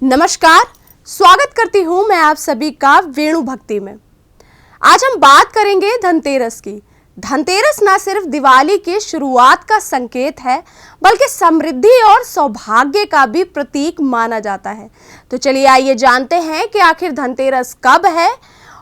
नमस्कार, स्वागत करती हूं मैं आप सभी का वेणु भक्ति में। आज हम बात करेंगे धनतेरस की। धनतेरस ना सिर्फ दिवाली की शुरुआत का संकेत है, बल्कि समृद्धि और सौभाग्य का भी प्रतीक माना जाता है। तो चलिए आइए जानते हैं कि आखिर धनतेरस कब है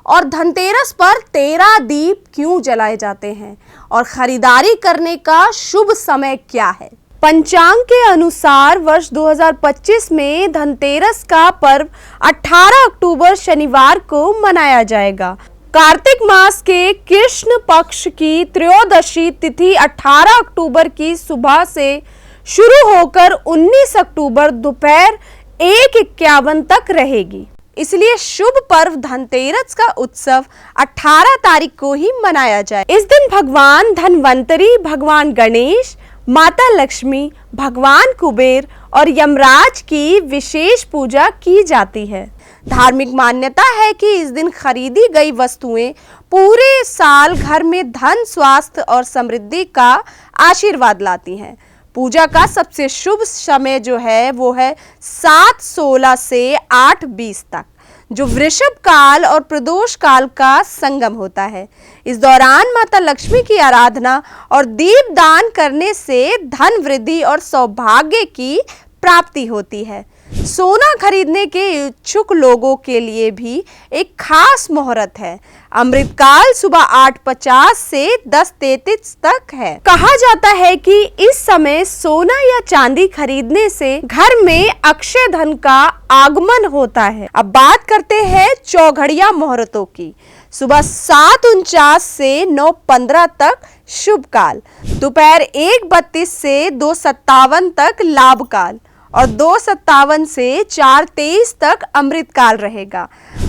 और धनतेरस पर 13 दीप क्यों जलाए जाते हैं और खरीदारी करने का शुभ समय क्या है। पंचांग के अनुसार वर्ष 2025 में धनतेरस का पर्व 18 अक्टूबर शनिवार को मनाया जाएगा। कार्तिक मास के कृष्ण पक्ष की त्रयोदशी तिथि 18 अक्टूबर की सुबह से शुरू होकर 19 अक्टूबर दोपहर 1:51 तक रहेगी। इसलिए शुभ पर्व धनतेरस का उत्सव 18 तारीख को ही मनाया जाए। इस दिन भगवान धनवंतरी, भगवान गणेश, माता लक्ष्मी, भगवान कुबेर और यमराज की विशेष पूजा की जाती है। धार्मिक मान्यता है कि इस दिन खरीदी गई वस्तुएं पूरे साल घर में धन, स्वास्थ्य और समृद्धि का आशीर्वाद लाती हैं। पूजा का सबसे शुभ समय जो है वो है 7:16 से 8:20 तक, जो वृषभ काल और प्रदोष काल का संगम होता है। इस दौरान माता लक्ष्मी की आराधना और दीप दान करने से धन वृद्धि और सौभाग्य की प्राप्ति होती है। सोना खरीदने के इच्छुक लोगों के लिए भी एक खास मुहूर्त है। अमृतकाल सुबह 8:50 से 10:33 तक है। कहा जाता है कि इस समय सोना या चांदी खरीदने से घर में अक्षय धन का आगमन होता है। अब बात करते हैं चौघड़िया मुहूर्तों की। सुबह 7:49 से 9:15 तक शुभ काल, दोपहर 1:32 से 2:57 तक लाभ काल और 2:57 से 4:23 तक अमृत काल रहेगा।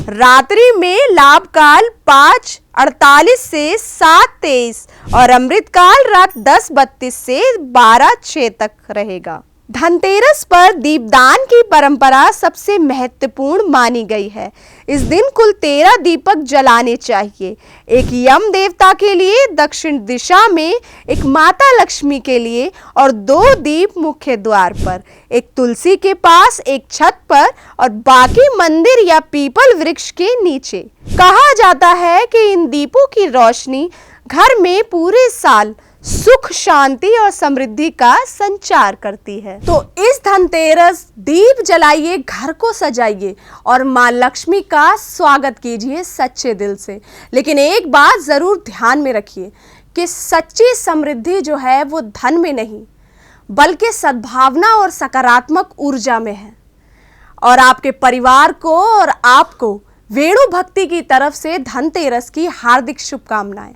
रात्रि में लाभ काल 5:48 से 7:23 और अमृत काल रात 10:32 से 12:06 तक रहेगा। धनतेरस पर दीपदान की परंपरा सबसे महत्वपूर्ण मानी गई है। इस दिन कुल 13 दीपक जलाने चाहिए। एक यम देवता के लिए दक्षिण दिशा में, एक माता लक्ष्मी के लिए और 2 दीप मुख्य द्वार पर, एक तुलसी के पास, एक छत पर और बाकी मंदिर या पीपल वृक्ष के नीचे। कहा जाता है कि इन दीपों की रोशनी घर में पूरे साल सुख, शांति और समृद्धि का संचार करती है। तो इस धनतेरस दीप जलाइए, घर को सजाइए और मां लक्ष्मी का स्वागत कीजिए सच्चे दिल से। लेकिन एक बात जरूर ध्यान में रखिए कि सच्ची समृद्धि जो है वो धन में नहीं, बल्कि सद्भावना और सकारात्मक ऊर्जा में है। और आपके परिवार को और आपको वेणु भक्ति की तरफ से धनतेरस की हार्दिक शुभकामनाएं।